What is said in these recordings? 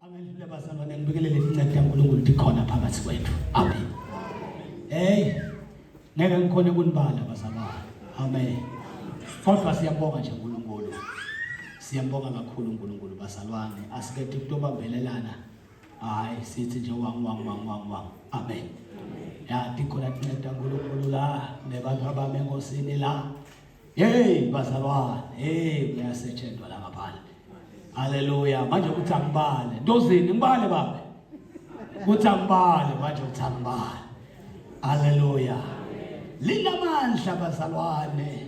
Amen. Labazalwane ngibikelele incwadi kaNkulunkulu likhona phakathi kwethu. Amen. Hey. Ngeke ngikhone kunibala bazalwane. Amen. Kodwa siyabonga nje uNkulunkulu. Siyambonga kakhulu uNkulunkulu bazalwane. Asikethe ukutobambelelana. Hayi sithi nje wang. Amen. Ya dikhona incwadi kaNkulunkulu la nebantu abame enkosini la. Hey bazalwane. Hey kuyasetshenzwa la ngaphandle. Hallelujah. Manje uthi angibale. Ndozini ngibale baba. Uthi angibale manje uthi angibale. Hallelujah. Linamandla bazalwane.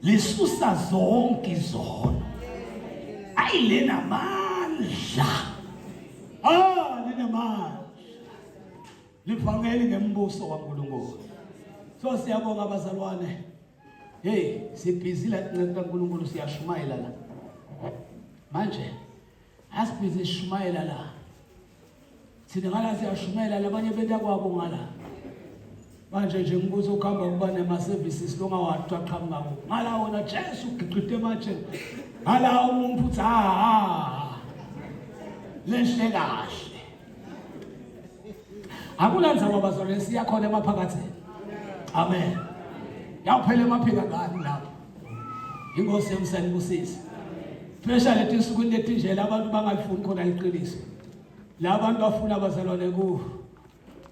Lisusa zonke izono. Linamandla. Linamandla. Livangeli ngembuso kaNkulunkulu. So siyabonga bazalwane. Hey, sibhizi la kaNkulunkulu siyashumayela la. Manje asibhizi shumayela la. Sina ngala siyashumayela labanye benta kwabo ngala. Manje nje ngibuza ukuhamba kuba nema services longa wathi aqhamuka ngala wona Jesu ugiqide manje. Ngala umuntu uthi lehle kahle. Akulanza babazalwane siyakhona emaphakathini. Amen. Yaphela emaphika ngani lapho. Inkosi yemsani kusisi. Especially etinsukwini letinjela abantu bangalifuni khona iqiniso. La abantu bafuna abazalwane ku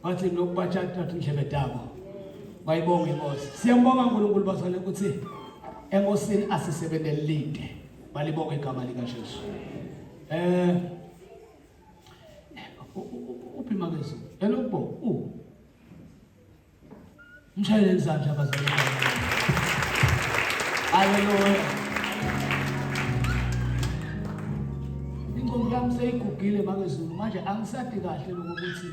bathi nokubathatha indlebe dabo. Bayibonga inkosi. Siyambonga uNkulunkulu bazalwane ukuthi enkosini asisebenzele lide. Balibonga igama lika Jesu. Uphima kezo. Elokbo mshayele izandla abazalwane. Hallelujah. Ingqondo yami seyigugile makezulu manje angisadi kahle lokuthi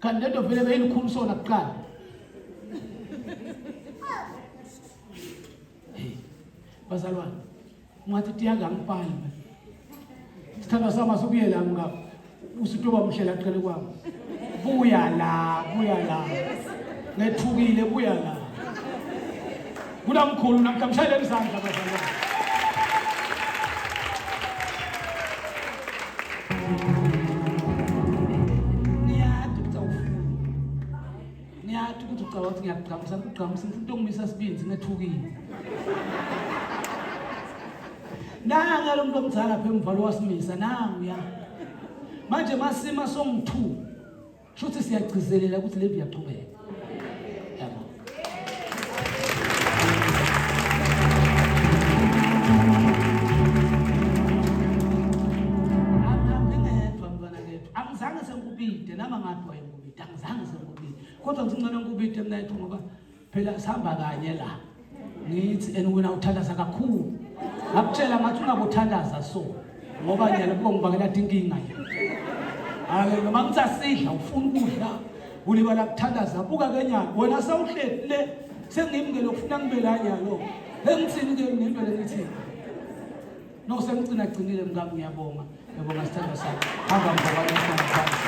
kanti lento vele beyilikhumsona kuqala. Hey bazalwane ngathi tiyaga ngiphala sithanda sama sobuyela ngapha usitoba mhlela aqele kwami buya la ngethukile buya la kulamkhulu namhlanje izandla bazalwane. Niyathi ukuthi ucaba ukuthi ngiyaqhamisa ngifuna ukungimisa sibinzi ngethukile. Nanga lo muntu omdala phe emvalo wasimisa nanguya. Manje masima song2 shothi siyagcizelela ukuthi levi yaqhubeka. Yabo. Angizange sengikubide nama ngathi wayengubide angizange sengikubide kodwa ngicingana ngikubide mina ethu ngoba phela sihamba kanye la ngithi wena uthandaza kakhulu ngakutshela ngathi ungabothandaza so ngoba nyala kubo ngibakela inkinga nje hayi noma ngitsasidla ufuna ukudla ulibala kuthandaza buka kenyana wena sawuhleli le sengimngelo ukufuna ngibe la nyalo engithini ke ngento lenithi no sengicina gcinile mngami ngiyabonga ngiyabonga sithando sakho hamba ngibona phansi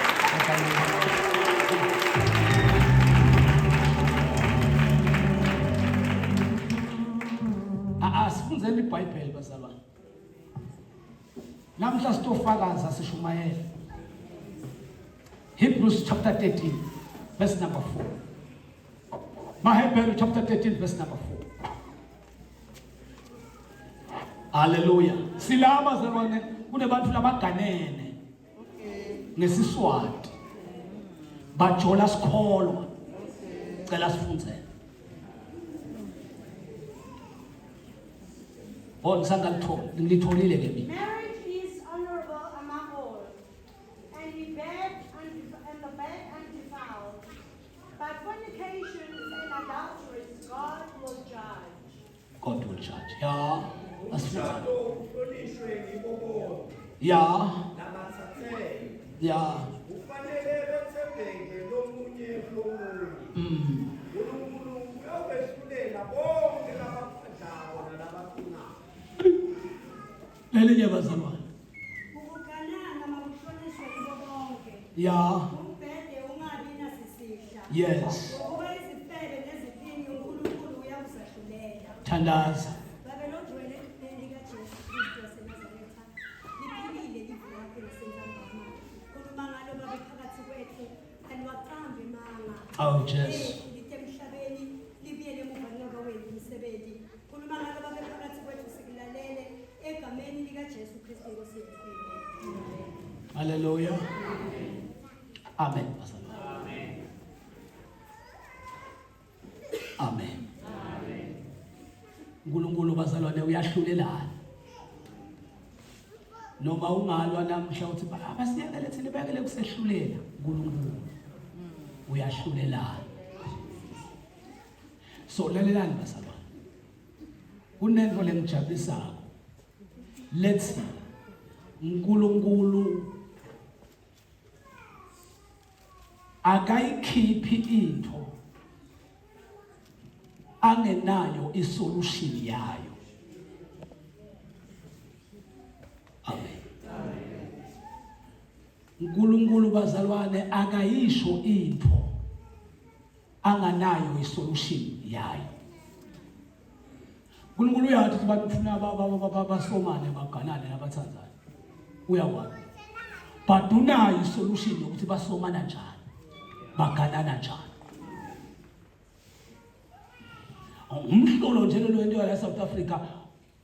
sifunzeni iBhayibheli bazalwane namhla sitofakaza sishumayela Hebrews chapter 13 verse number 4 Hebrews chapter 13 verse number 4 Hallelujah. Silama bazalwane kunebantu labaganene ngesiswati bajola sikholwa cela sifunze ngilitholile ke mina. Marriage is honorable among all, and the bad undefiled, but fornication and adultery God will judge. God will judge. Yeah. Lelinye bazalwane. Ukuganana makuhlonishwe kubo bonke. Umbhede ungabi nasisihla. Yes. Ukuba izifebe neziphinyo uNkulunkulu uyakuzahlulela. Thandaza. Babe lodwele lika Jesu Kristu waseNazaretha. Liphilile Oh Jesu. Lithe emhlabeni libiyele emuva ngoba wethu umsebenzi. Khuluma ngalo babephakathi kwethu sikulalele egameni lika Jesu Kristu Nkosi yethu. Hallelujah. Amen. Amen. uNkulunkulu bazalwane uyahlulelana. Noma ungalwa namhla uthi abasiyekele thina bekele kusehlulela uNkulunkulu. Uyahlulelana. So lalelani bazalwane. Kunento lengijabulisako. Let's uNkulunkulu akayikhiphi into angenayo isolution yayo. Amen. uNkulunkulu bazalwane akayisho into anganayo isolution yayo. uNkulunkulu uyathi abantu ufuna basomane baganane nabathandzana. Uyakwazi. But unayo isolution yokuthi basomana njani. Baganana njani. Umhlolo nje lo into la South Africa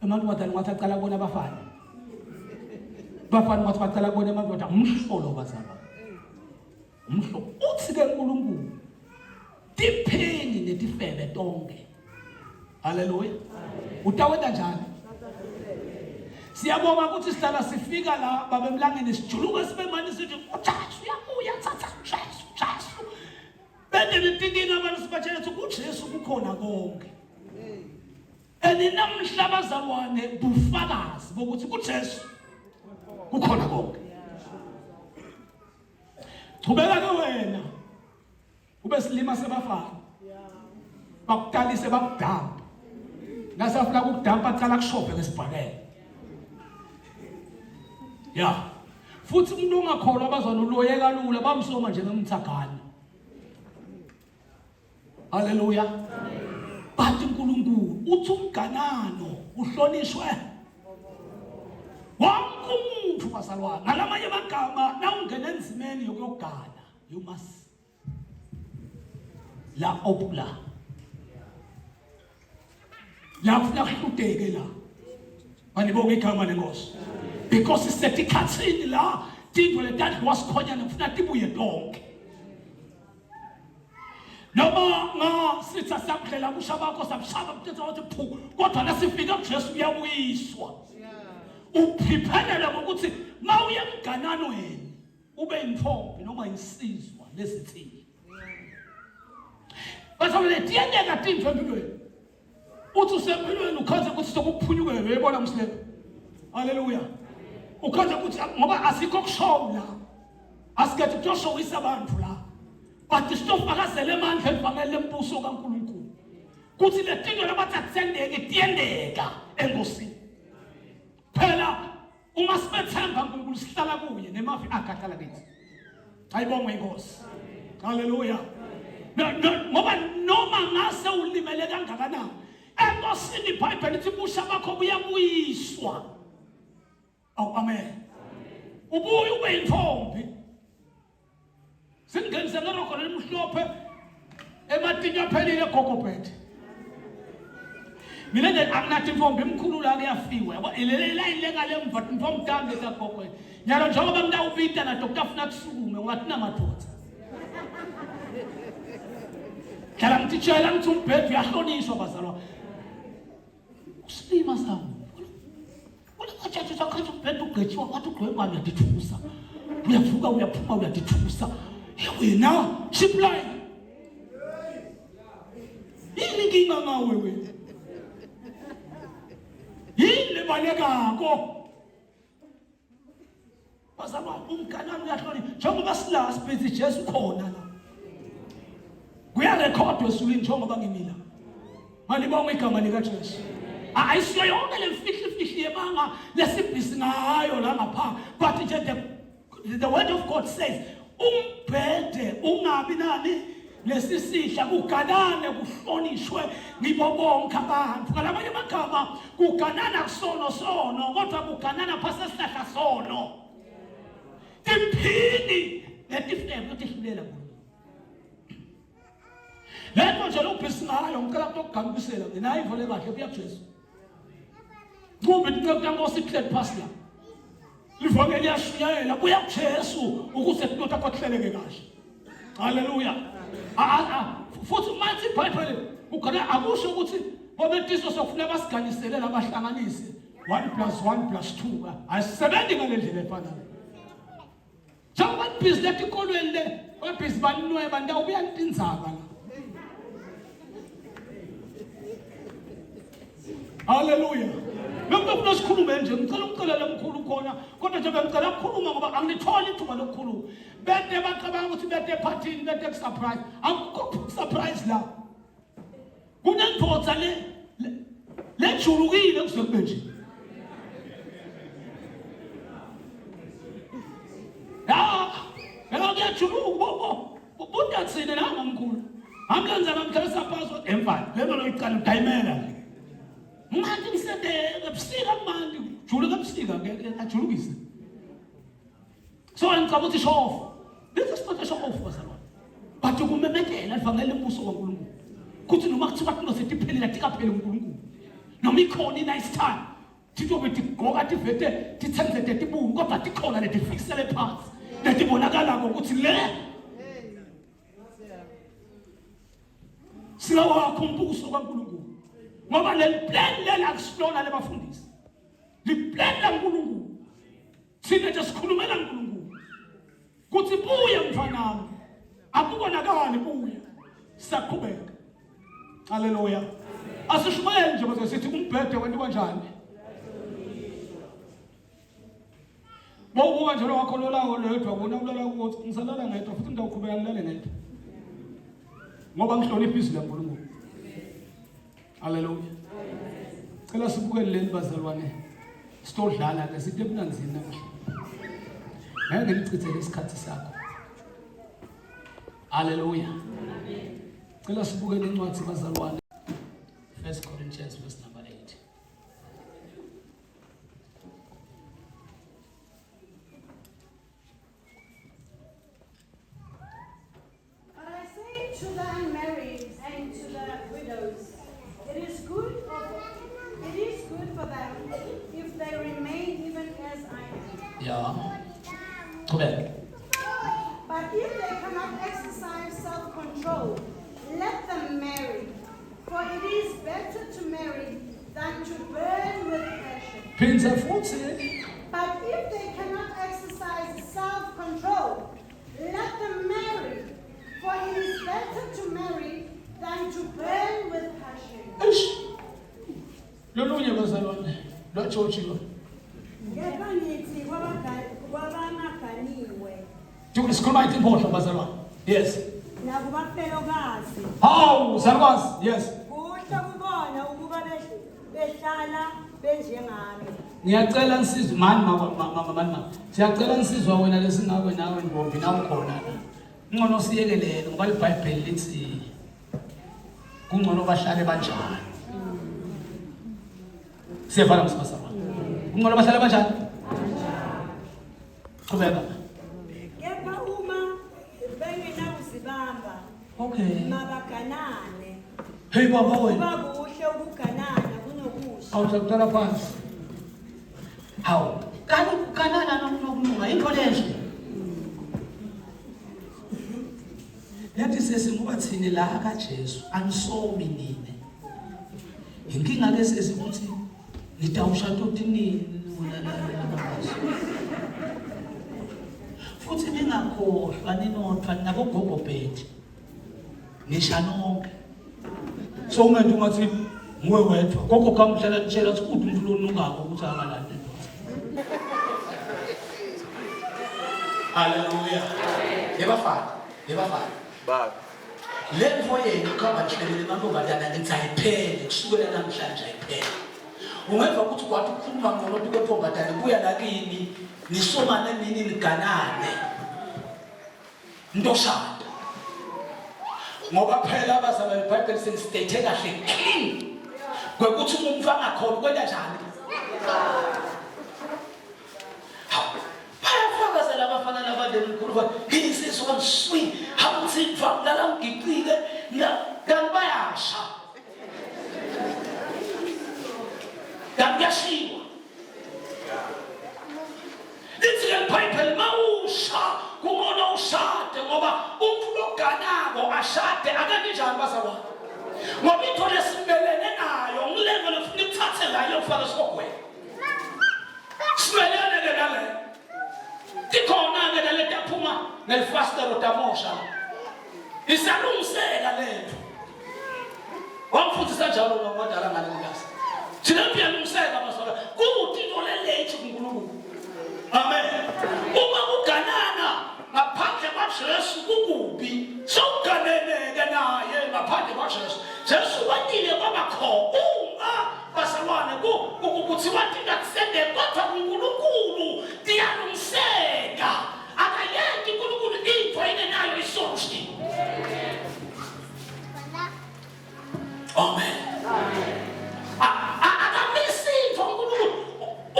abantu badala ngathi aqala bona abafana. Bafana ngathi baqala bona abantu badala umhlolo bazaba. Umhlolo uthi ke uNkulunkulu tipheni netifebe tonke. Hallelujah. Utawenda njani? Siyabonga ukuthi sihlala sifika la babemlangeni sijuluka sibemani sithi uJesu uyabuya thatha Jesu. Bende nitinginga abantu sibatshela ukuthi uJesu kukhona konke. Namhla bazalwane bufakazi bokuthi uJesu kukhona konke. Chubeka ke wena. Ube silima sebafana. Bakuqalise bakudampa. Nasafuna ukudampa aqala kushophe ngesibhakela. Yeah. Futhi umuntu ongakholwa abazwana uloyeka lula bamsoma nje ngemthagani. Hallelujah. Bathi uNkulunkulu uthi umganano uhlonishwe. Wonke umuntu bazalwane ngalamanye amagama na ungena enzimeni yokugana you must la opula. La ufuna kuhluteke la. Banibonga igama lenkosi. Because isetikhathini la tinto letati wasikhonya nofuna tibuye tonke. Noma nga sitha sakudlela kusha bakho sabshaba mthetho wathi phu kodwa nasifika kuJesu uyabuyiswa. Uprepare ngokuthi mawuye emgananweni ube intombi noma insizwa lesithini. Basabele tiyendeka tinto empilweni. Uthi usempilweni ukhaze ukuthi sokuphunyuke uyabona mslepo. Hallelujah. Ukhaze ukuthi ngoba asikho kushow la. Asikethi kuyoshowisa abantu la. But isitofakazela emandla evangeli lembuso kaNkulunkulu. Kuthi letinto labathatsendeke tiyendeka enkosini. Phela uma sibethemba uNkulunkulu sihlala kuye nemavi akahlala kithi. Ayibonge inkosi. Hallelujah. Ngoba noma ngase ulimele kangakanani enkosini iBhayibheli lithi busha bakho buyabuyiswa. Oh amen. Ubuye ube intombi. Singenze ngeroko lemhlophe ematinya phelile gogobhethe. Mina nje akunathi intombi emkhulu la kuyafiwa yabo ilele line ngalemva intombi dambe kaGogobhethe. Nyalo njengoba ngidawubita na Dr. Funa kusukume ungathi namadodza. Kala mtitshela ukuthi umbhedo uyahlonishwa bazalwa. Usilima sawo. Uyachacha sakhathi umbhedo ugetshiwa wathi ugqweba uyadithusa. Uyavuka uyaphuma uyadithusa. Wena supply. Yini kinga ngawe wena? Yini balekako? Bazalwa umganano uyahlonishwa njengoba sila sibhizi Jesu khona la. Kuyarekhodwa esulwini njengoba ngimila. Malibonga igama lika Jesu. Ayisiyo yonke lemfihli yebanga lesibhisi ngayo la ngapha. But the word of God says umbhede ungabi nani lesisihla kuganane kuhlonishwe ngibo bonke abantu. Ngalamanye amagama kuganana kusono sono kodwa kuganana phasa sihlahla sono. Tiphini letifebe utihlulela kulo. lento nje lokubhisi ngayo ngicela ukugambisela mina ayivole kahle kuya Jesu ngoba inkosi iphlet past la livongeli yashiyela kuya Jesu ukuze kunotha kwahleleke kahle haleluya futhi manje iBhayibheli ukona akusho ukuthi obetiso sokufuna basiganisele labahlanganise 1 + 1 + 2 ayisebenzi ngale ndlela efanayo njengoba ibhizi lethi ikolweni le obhizi baninweba ndawo uyantinzaka la haleluya Ngikufuna sikhulume nje ngicela ukucelela omkhulu khona kodwa nje ngicela ukukhuluma ngoba angilitholi ithuba lokukhuluma bede bacabanga ukuthi bede partyini bede surprise akukho surprise la kunendvodza le julukile kusekube nje kuyajuluka budatsine nanga mkhulu amlenza ngamkhalisa password emvani lento loyiqala udayimela manje ngisende ebusika manje juluka ebusika ngeke ajulukise so ngicabanga ukuthi show off this is not a show off bazalwane but ukumemekela livangele imbuso kaNkulunkulu kuthi noma kuthiwa kunosethi iphelile tikaphele uNkulunkulu noma ikhona nice time thitho bethi goka tivete titsenzete tibungu kodwa tikhona leti fikisele phansi leti bonakala ukuthi le silawa kumbuso kaNkulunkulu ngoba le plan lela kusilona lebafundisi le plan kaNkulunkulu sine nje sikhulumela uNkulunkulu kuthi buye mfanami akubonakali buye saqhubeka haleluya asishumayele nje baze sithi umbhede wento kanjani bobuka njalo wakho lolawo ledwa bona ulala ukuthi ngisalala ngedwa futhi ngiyaqhubeka ngilale ngedwa ngoba ngihlonipha izwi laNkulunkulu haleluya cela sibukele leli bazalwane sitodlala ke sithi ebunanzini namhla ngeke ngilichithele isikhathi sakho haleluya cela sibukele incwadi bazalwane 1 Corinthians verse number 8 But I say to the unmarried and to the widows, it is good for them if they remain even as I am. yeah qhubeka But if they cannot exercise self-control, let them marry. For it is better to marry than to burn with passion. phinza futhi But if they cannot exercise self-control, let them marry. For it is better to marry than to burn with passion. eish lolunye bazalwane lwatshotshiwa Kepha ngithi kwabamaganiwe sikhuluma ithi impohlo bazalwane yes nakubafelokazi hawu zalwazi yes kuhle kubona ukuba behlala benjengami. ngiyacela nisizwe mani mani siyacela nisizwa wena lesingakwe nawe Ntombi nawe khona la ngcono siyekelele ngoba iBhayibheli lithi kungcono bahlale banjani siyavala msibasaba kungcono bahlale banjani qhubeka Kepha uma bengenakuzibamba okay mabaganane. hey baba wena Kuba kuhle ukuganana kunokusha. awuzakuqala phansi hawu kanti ukuganana nokulunga yikho lesho yathi sesingoba thini la kaJesu anisomi nini inkinga ke sesikuthi nitawushada utinini futhi ningakhohlwa ninodwa nabogogo bethu nisha nonke so ungenza ungathi nguwe wedwa gogo kamhlela nitshela ukuthi umuntu lonungako ukuthi akalande haleluya yebafana Baba. Lemvo yenu kama nhlelele mantombazana ngizayiphele kusukela namhlanje ayiphele. Ungemva ukuthi kwathi ukukhuluma ngcono kwentombazana buya nakini nisomane nini niganane. Ntoshada. Ngoba phela abazaba iBhayibheli sesithethe kahle clean. Kwekuthi umuntu angakhona kwenda njani? Bayafakazela abafana nabadeni uNkulunkulu. This is one sweet. Hamthi mfangala ngicike kanti bayasha, kanti kuyashiwa. Lithi-ke iBhayibheli mawusha kumona ushade ngoba umfula oganako ashade akekho njani bazalwane. Ngoba into lesimelene nayo ngilengo lofuna ukuthathe layo ufaka esigogweni. Simelene-ke naleyo. Ikhona-ke nalento yaphuma nelifastero damosha. Isalungiseka lento. Wamfundisa njalo ngamadala ngalelilasa. Thina kuyalungiseka bazalwane. Kuthi into lelethi kuNkulunkulu. Amen. Uma kuganana ngaphandle kwaJesu kukubi. Sokuganeleke naye ngaphandle kwaJesu. Jesu watile kwabakho uma bazalwane kuthiwa tingakusende kodwa kuNkulunkulu tiyalungiseka. Akayeki uNkulunkulu into engenayo isolution. Amen. Akamisi uNkulunkulu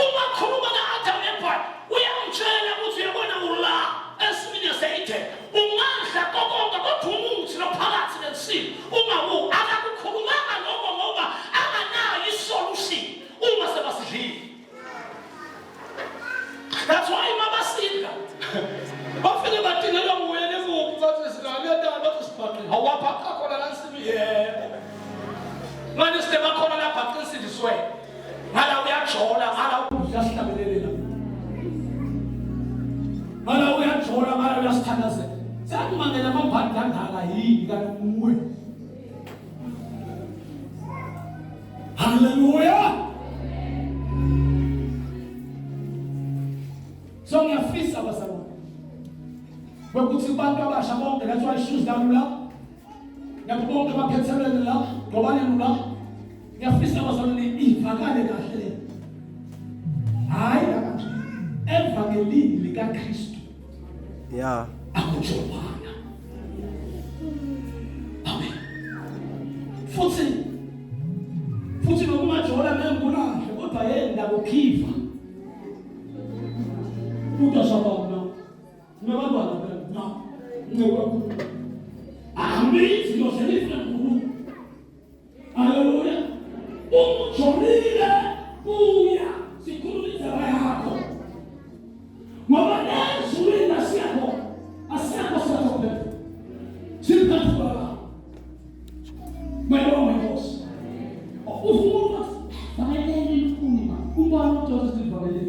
uma khuluma na-Adam eBhayibheli uyamtshela ukuthi uyabona ula esimini seyide ungadla konke kodwa umuthi lophakathi nesimo ungawu akakukhulumanga lokho ngoba anganayo isolution uma sebasidlile. That's why mabasidla bafike badingelwa nguye nemuphi bathi sinamyadala bathi sibhaqile awapha khona la nsimi yebo manje sitema khona lapha qinisindiswe ngala uyajola ngala ukudla sihlabelelela ngala uyajola ngala uyasithandazela sekumangela amabhadi kangaka yini kanti nguwe. Haleluya. So ngiyafisa bazalwane ukuthi abantu abasha bonke that's why shoes down la ngiyabonga abaphethelene la ngobane la ngiyafisa bazalwane ivakale kahle hayi kanje evangelini likaKristu akujobana. Amen. Futhi nokumajola nengulahle kodwa yenda ukhiva utashabana ngabantwana bena ngekho amithi lo selifuna kuNkulunkulu. Haleluya. Umjolile uya sikhulumisa yakho ngoba nezulu nasiyakho asiyakho sathobela siphathwa mayona ngos ufuna fanele ukukhuluma ubani uJoseph Sivakele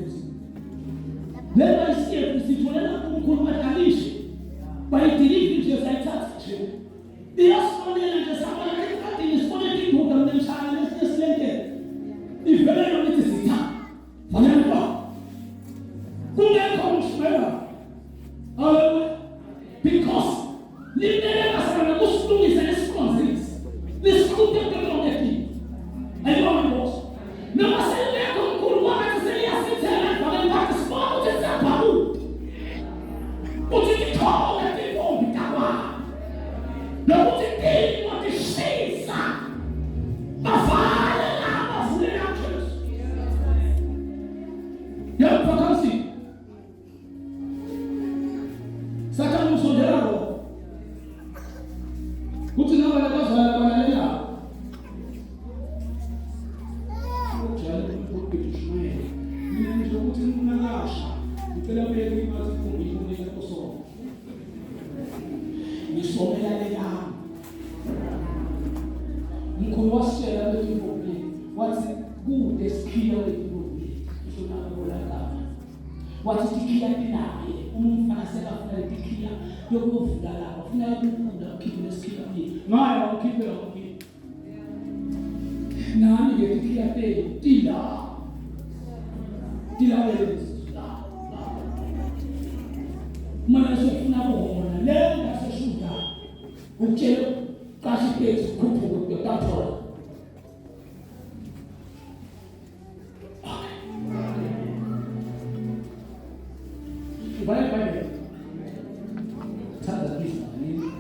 leba isiyephu sitholela uNkulunkulu bakalishe bayidilive nje sayithatha nje iyasibonela nje sabona ukuthi isibonela iduka nemshana lesilente ivele yonke sitha fanele ba kungekho umshwela. Haleluya. Because linelela sana kusilungisa esikhonzisi lisikhuphe konke ayibona boss noma selekho uNkulunkulu wathi seliyasithela vale bathi sibona ukuthi siyabhalu uthi ithola ifombi kawa nokuthi ini watishisa bafale laba vulela Jesu yaphakamsi Satan usondelako kuthi nabana bazala banalela ujale ukubhekishwe mina ngizokuthi nginakasha ngicela beke imazi kumbi kunika kusona ngisomela leyami mkhulu wasela lezimvumi wathi kude sikhila lezimvumi isona bolaka wathi tikhila naye umfana sekafuna tikhila yokuvula lapha ufuna ukukunda ukhiphe lesikhila mini ngayo ukhiphe lokho nani ngetikhila tila lezi mana sofuna bona le ngaseshuda ukutshela kahle phezu kuphupho yokuthathola Bye. Tanda kisa nini?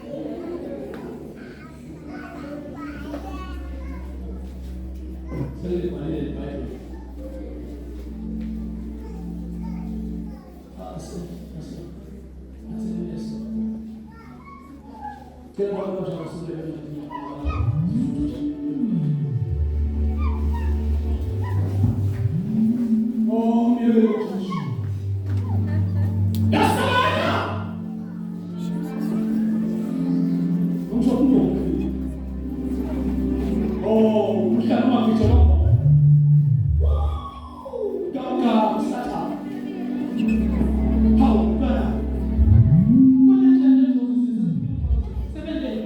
Sele mali Bible. Asante. Kila mmoja anasema Oh, mshanua kichoroko. Wow! Kaka sasa. How bana? Mbona tena hizo 7 days?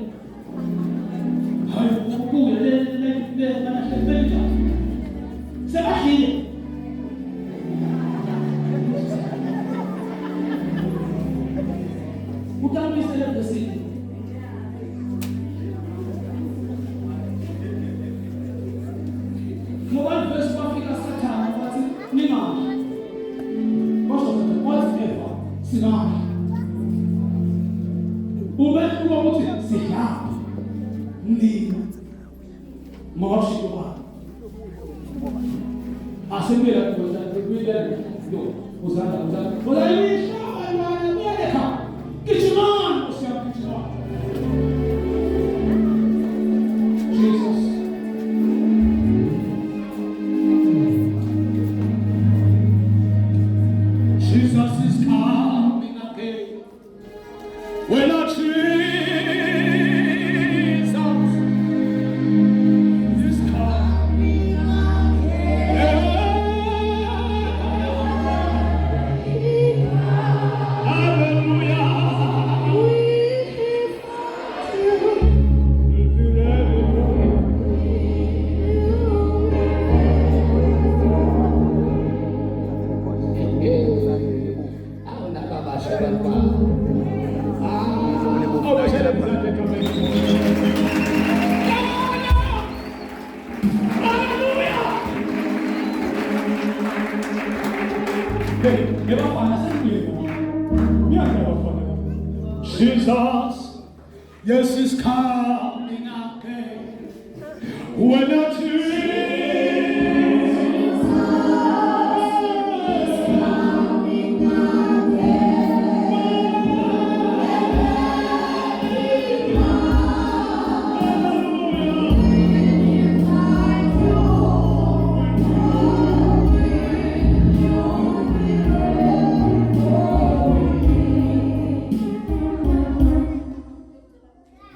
Hayo kuku le bana shembelika. Sema hili. Utambi sele desi. Mobile verse Africa Satan, but Nima. Whatever. Sinai. Ube kuote sihab. Ni Moshua. Asembea kuza kuida do. Uzana. Ni shamba na mieleka. Kichuman usia kichuman. Jesus. Jesus is coming again. When our Jesus is coming again. Hallelujah. Jesus, yes, is coming again. When our Jesus is coming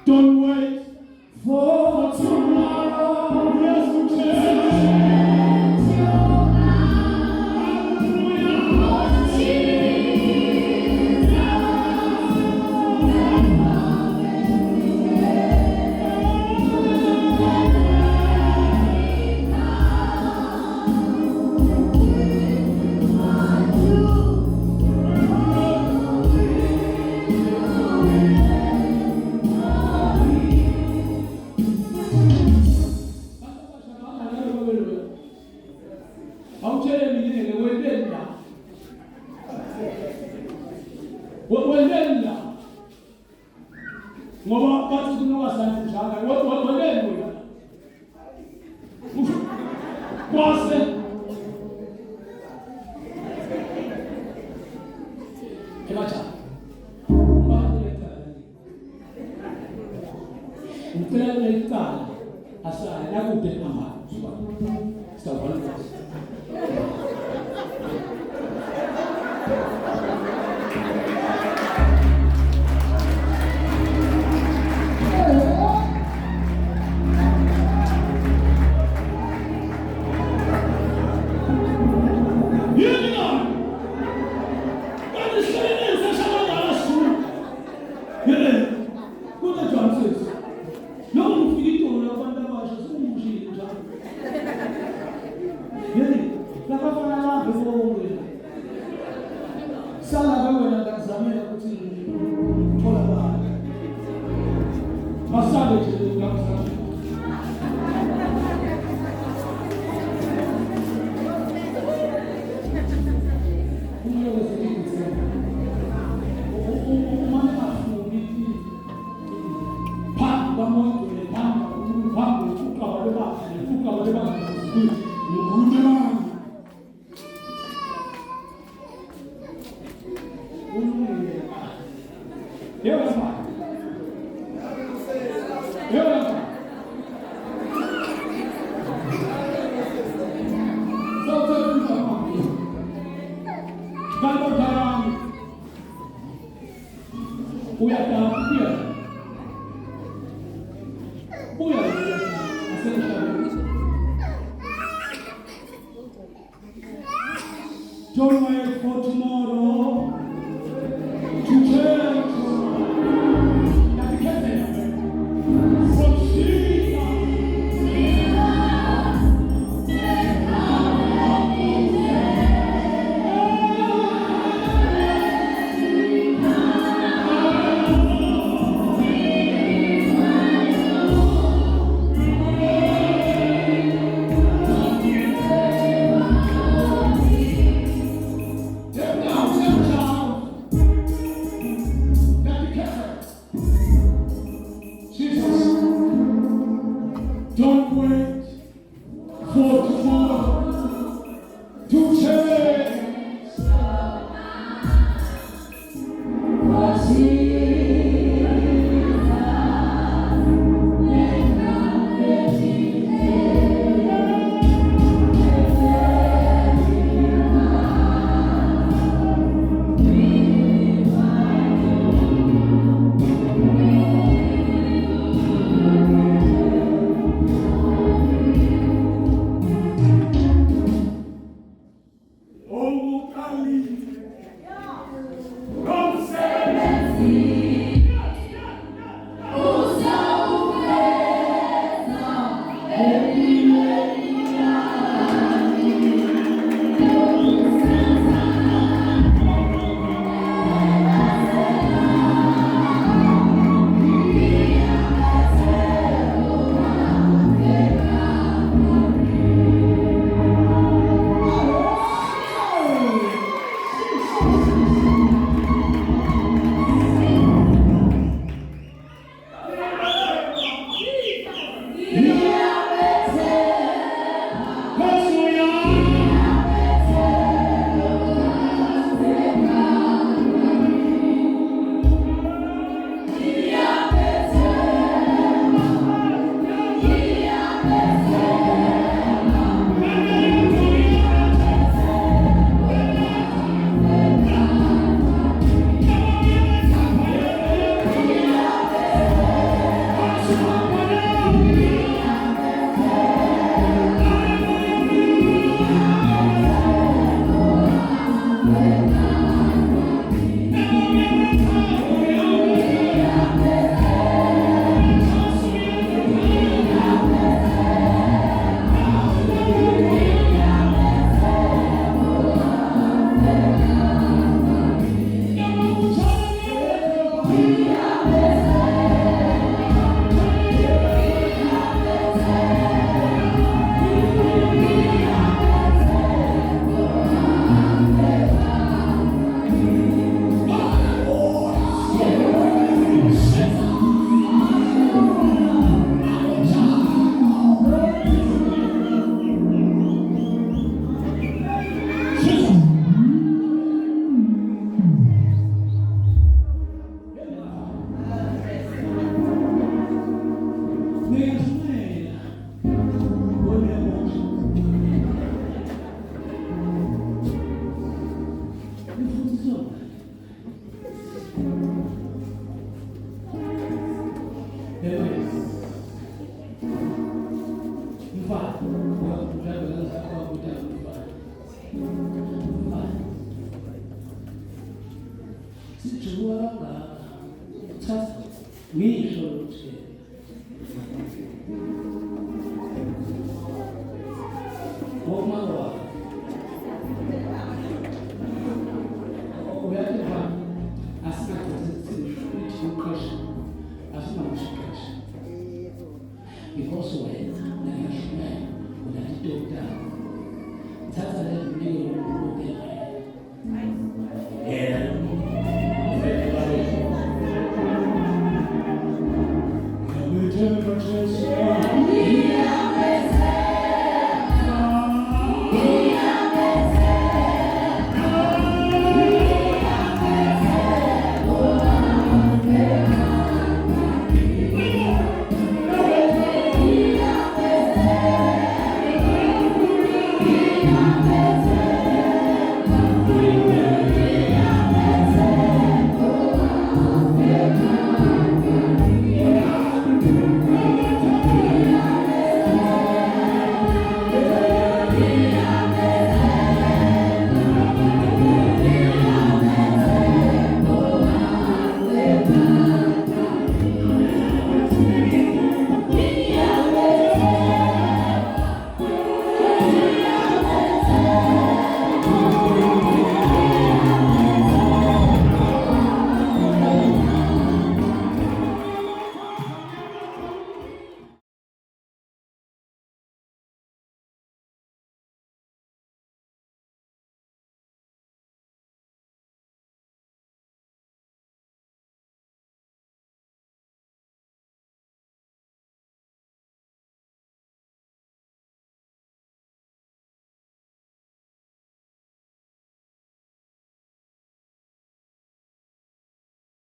Don't wait for tomorrow. Yes, change your mind. Wendela ngoba bathi kunowasana njalo wendela kwase elacha umtela icala asala nakude ama suba sawona Buya, Don't wait for tomorrow to change. I